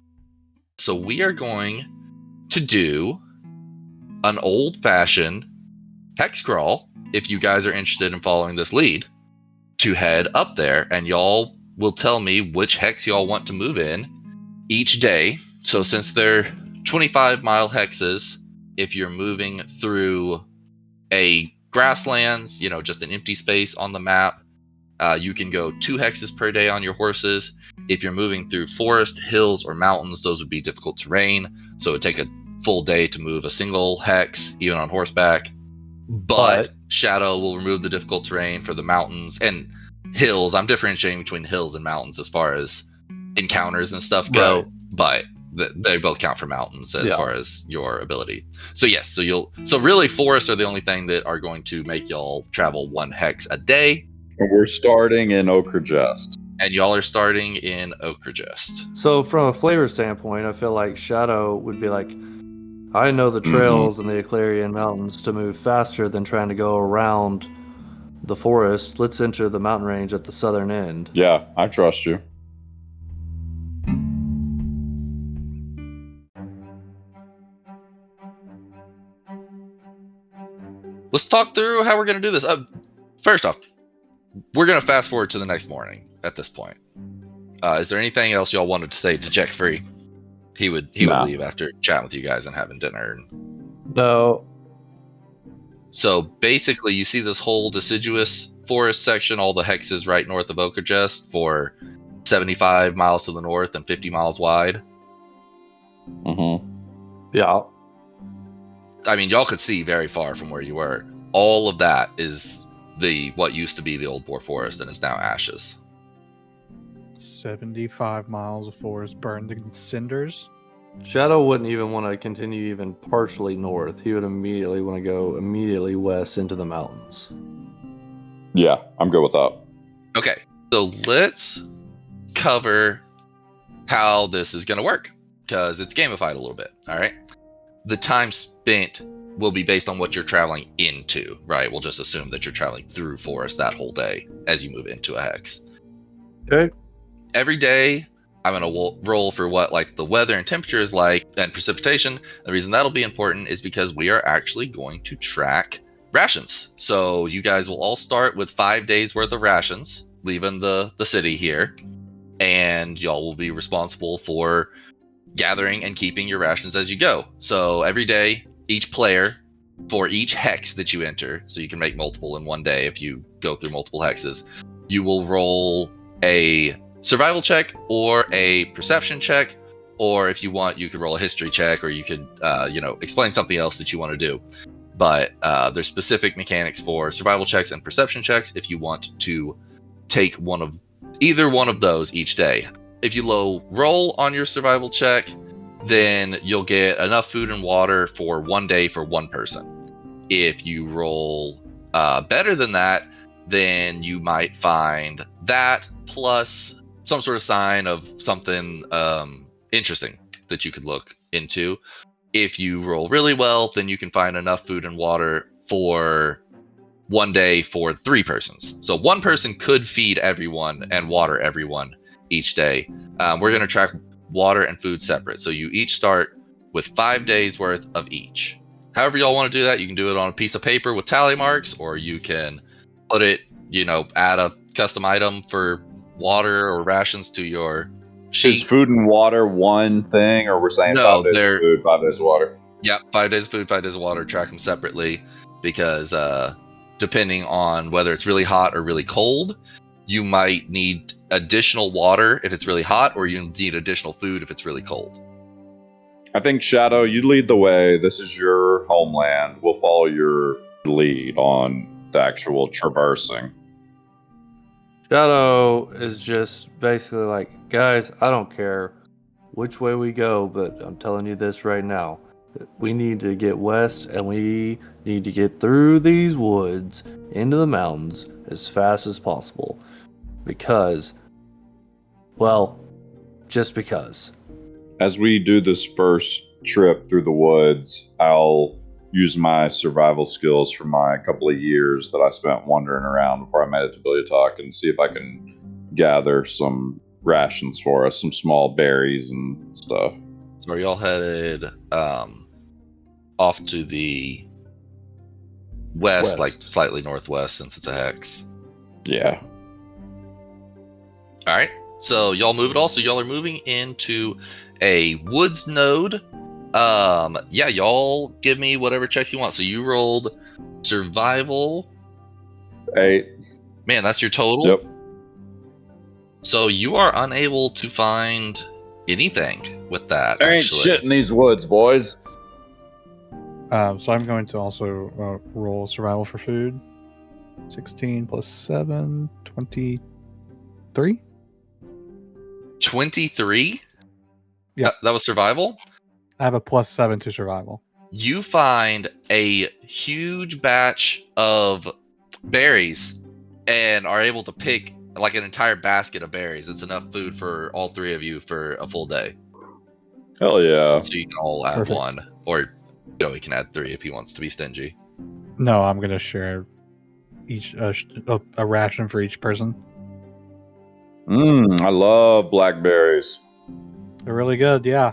So we are going to do an old-fashioned hex crawl, if you guys are interested in following this lead, to head up there, and y'all will tell me which hex y'all want to move in each day. So since they're 25-mile hexes, if you're moving through a grasslands, just an empty space on the map, you can go 2 hexes per day on your horses. If you're moving through forest, hills, or mountains, those would be difficult terrain, so it would take a full day to move a single hex, even on horseback. But Shadow will remove the difficult terrain for the mountains and hills. I'm differentiating between hills and mountains as far as encounters and stuff go, but they both count for mountains as far as your ability. So yes, so really forests are the only thing that are going to make y'all travel 1 hex a day. And we're starting in Okerjest. And y'all are starting in Okerjest. So from a flavor standpoint, I feel like Shadow would be like, I know the trails in the Eclarian Mountains to move faster than trying to go around the forest. Let's enter the mountain range at the southern end. Yeah, I trust you. Let's talk through how we're going to do this. First off, we're going to fast forward to the next morning at this point. Is there anything else y'all wanted to say to Jack Free? He would leave after chatting with you guys and having dinner. No. So basically, you see this whole deciduous forest section, all the hexes right north of Okerjest for 75 miles to the north and 50 miles wide. Yeah. I mean, y'all could see very far from where you were. All of that is what used to be the Old Boar Forest and is now ashes. 75 miles of forest burned in cinders. Shadow wouldn't even want to continue even partially north. He would immediately want to go immediately west into the mountains. Yeah, I'm good with that. Okay, so let's cover how this is going to work, because it's gamified a little bit, all right? The time spent will be based on what you're traveling into, right? We'll just assume that you're traveling through forest that whole day as you move into a hex. Okay. Every day, I'm going to roll for what like the weather and temperature is like and precipitation. The reason that'll be important is because we are actually going to track rations. So you guys will all start with 5 days worth of rations, leaving the city here. And y'all will be responsible for gathering and keeping your rations as you go. So every day, each player, for each hex that you enter, so you can make multiple in one day if you go through multiple hexes, you will roll a survival check or a perception check, or if you want, you could roll a history check, or you could, explain something else that you want to do. But there's specific mechanics for survival checks and perception checks if you want to take either one of those each day. If you roll on your survival check, then you'll get enough food and water for 1 day for one person. If you roll better than that, then you might find that plus some sort of sign of something interesting that you could look into. If you roll really well, then you can find enough food and water for 1 day for 3 persons. So one person could feed everyone and water everyone each day. We're going to track water and food separate. So you each start with 5 days worth of each. However y'all want to do that, you can do it on a piece of paper with tally marks, or you can put it, add a custom item for water or rations to your sheet. Is food and water one thing, or we're saying 5 days of food, 5 days of water? Yeah, 5 days of food, 5 days of water. Track them separately because depending on whether it's really hot or really cold, you might need additional water if it's really hot, or you need additional food if it's really cold. I think, Shadow, you lead the way. This is your homeland. We'll follow your lead on the actual traversing. Shadow is just basically like, guys, I don't care which way we go, but I'm telling you this right now. We need to get west, and we need to get through these woods into the mountains as fast as possible. Because, well, just because. As we do this first trip through the woods, I'll use my survival skills from my couple of years that I spent wandering around before I made it to Billiatock and see if I can gather some rations for us, some small berries and stuff. So are y'all headed off to the west, like slightly northwest since it's a hex? Yeah. All right. So y'all move it all. So y'all are moving into a woods node. Yeah, y'all give me whatever checks you want. So you rolled survival. 8. Man, that's your total? Yep. So you are unable to find anything with that. There ain't shit in these woods, boys. So I'm going to also roll survival for food. 16 plus 7, 23. 23? Yeah. That was survival? I have a plus 7 to survival. You find a huge batch of berries and are able to pick like an entire basket of berries. It's enough food for all 3 of you for a full day. Hell yeah. So you can all add Perfect. 1. Or Joey can add 3 if he wants to be stingy. No, I'm going to share each a ration for each person. I love blackberries. They're really good, yeah.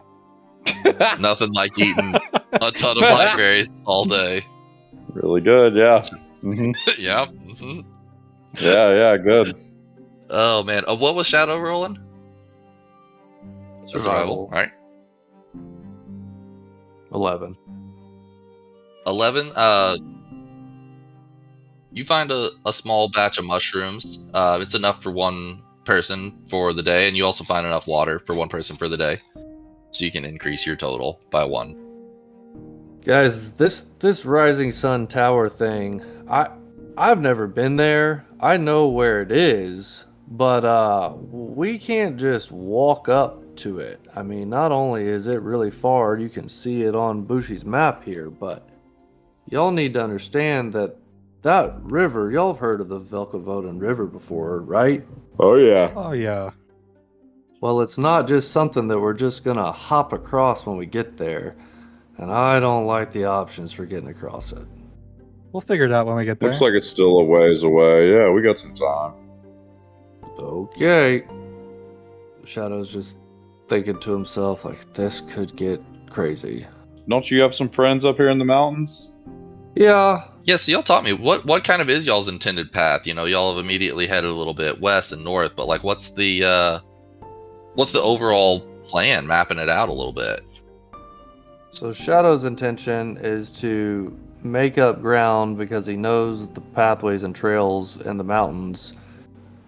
Nothing like eating a ton of blackberries all day. Really good, yeah. Mm-hmm. Yeah. Mm-hmm. Yeah, good. Oh man. What was Shadow rolling? Survival. All right. 11. 11. You find a small batch of mushrooms. It's enough for one person for the day, and you also find enough water for one person for the day, so you can increase your total by 1. Guys, this Rising Sun Tower thing, I've never been there. I know where it is, but we can't just walk up to it. I mean, not only is it really far, you can see it on Bushi's map here, but y'all need to understand that river, y'all have heard of the Velkovoden River before, right? Oh yeah. Oh, yeah. Well, it's not just something that we're just gonna hop across when we get there. and I don't like the options for getting across it. We'll figure it out when we get there. Looks like it's still a ways away. Yeah, we got some time. Okay. Shadow's just thinking to himself, like, this could get crazy. Don't you have some friends up here in the mountains? Yeah. Yeah, so y'all taught me what kind of is y'all's intended path? You know, y'all have immediately headed a little bit west and north, but like, what's the overall plan? Mapping it out a little bit. So Shadow's intention is to make up ground because he knows the pathways and trails in the mountains.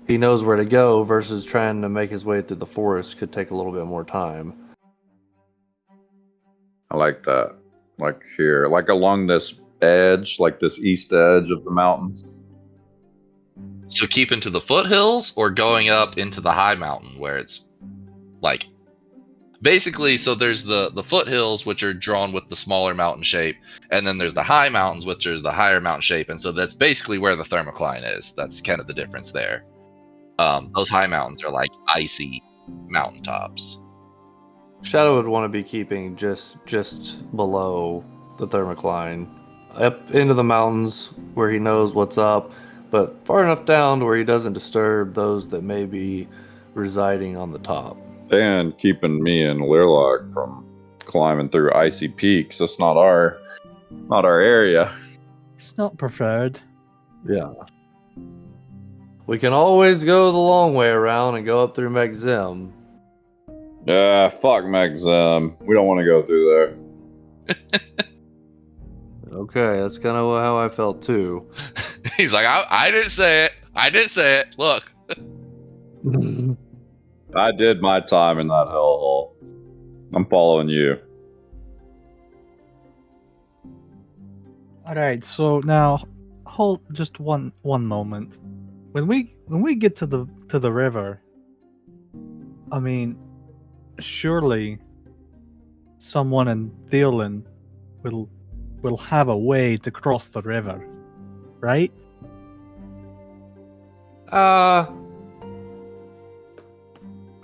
He knows where to go versus trying to make his way through the forest could take a little bit more time. I like that. Like here, like along this edge, like this east edge of the mountains. So keeping to the foothills or going up into the high mountain where it's like basically, so there's the foothills, which are drawn with the smaller mountain shape, and then there's the high mountains, which are the higher mountain shape, and so that's basically where the thermocline is. That's kind of the difference there. Those high mountains are like icy mountaintops. Shadow would want to be keeping just below the thermocline, up into the mountains where he knows what's up, but far enough down to where he doesn't disturb those that may be residing on the top. And keeping me and Learlock from climbing through icy peaks. That's not our area. It's not preferred. Yeah. We can always go the long way around and go up through Megzim. Fuck Megzim. We don't want to go through there. Okay, that's kind of how I felt too. He's like, I didn't say it. I didn't say it. Look. I did my time in that hellhole. I'm following you. All right, so now hold just one moment. When we get to the river, I mean, surely someone in Theolan will have a way to cross the river, right?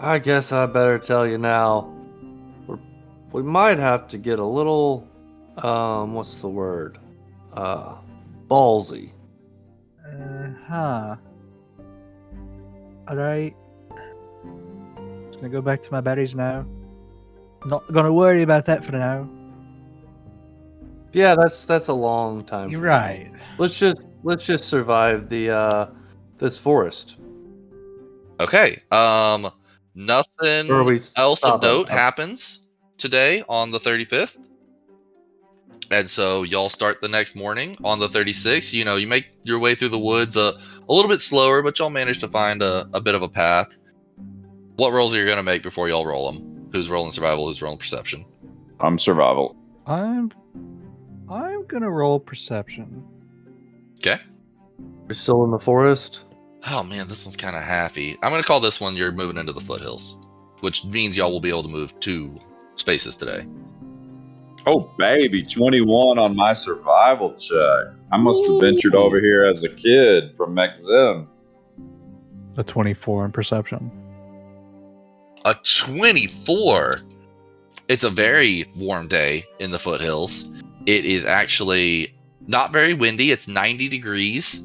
I guess I better tell you now. We might have to get a little, what's the word? Ballsy. Alright. Just gonna go back to my berries now. Not gonna worry about that for now. Yeah, that's a long time. You're for right. me. Let's just survive the this forest. Okay. Nothing Or we else stop of note it. happens today on the 35th. And so y'all start the next morning on the 36th. You know, you make your way through the woods a little bit slower, but y'all manage to find a bit of a path. What rolls are you going to make before y'all roll them? Who's rolling survival? Who's rolling perception? I'm survival. I'm gonna roll perception. Okay. We're still in the forest. Oh man, this one's kind of halfy. I'm going to call this one you're moving into the foothills, which means y'all will be able to move 2 spaces today. Oh, baby, 21 on my survival check. I must have ventured over here as a kid from Megzim. A 24 in perception. A 24. It's a very warm day in the foothills. It is actually not very windy. It's 90 degrees,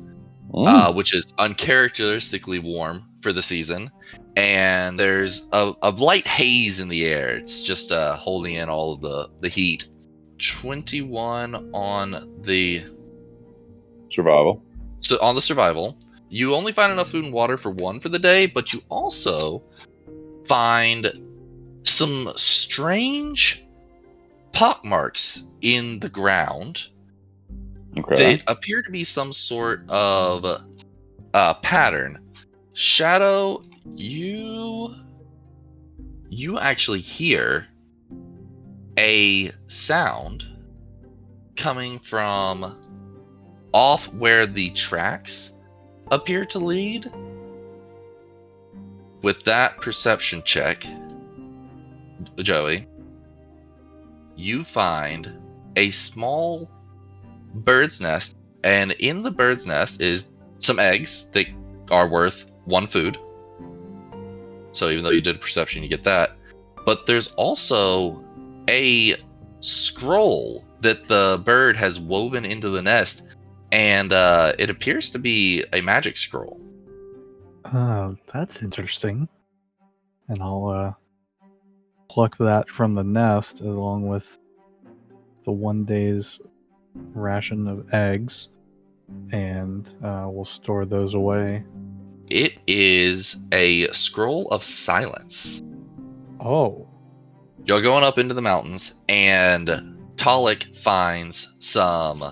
which is uncharacteristically warm for the season. And there's a light haze in the air. It's just holding in all of the heat. 21 on the Survival. So on the survival, you only find enough food and water for 1 for the day, but you also find some strange pockmarks in the ground. Okay. They appear to be some sort of pattern. Shadow, you actually hear a sound coming from off where the tracks appear to lead. With that perception check, Joey, you find a small bird's nest, and in the bird's nest is some eggs that are worth 1 food. So even though you did perception, you get that. But there's also a scroll that the bird has woven into the nest, and it appears to be a magic scroll. Oh, that's interesting. And I'll pluck that from the nest along with the 1 day's ration of eggs, and we'll store those away. It is a scroll of silence. Oh. You're going up into the mountains, and Talik finds some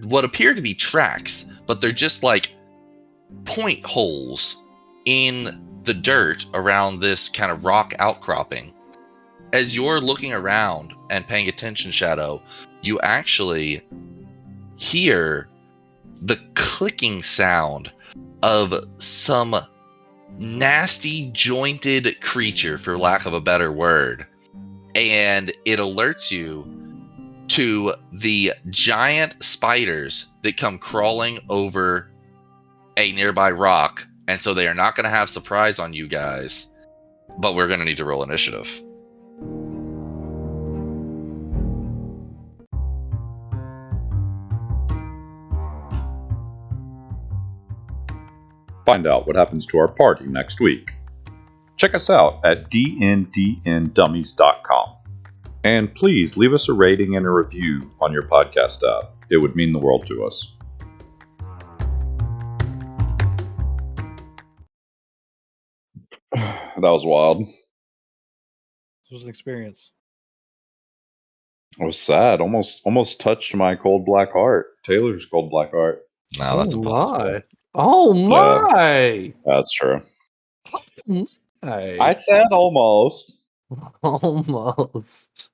what appear to be tracks, but they're just like point holes in the dirt around this kind of rock outcropping. As you're looking around and paying attention, Shadow, you actually hear the clicking sound of some nasty jointed creature, for lack of a better word. And it alerts you to the giant spiders that come crawling over a nearby rock. And so they are not going to have surprise on you guys, but we're going to need to roll initiative. Find out what happens to our party next week. Check us out at dndndummies.com. And please leave us a rating and a review on your podcast app. It would mean the world to us. That was wild. This was an experience. I was sad. Almost touched my cold black heart. Taylor's cold black heart. No, that's impossible. My. Oh my! That's true. Hey. I said almost. Almost.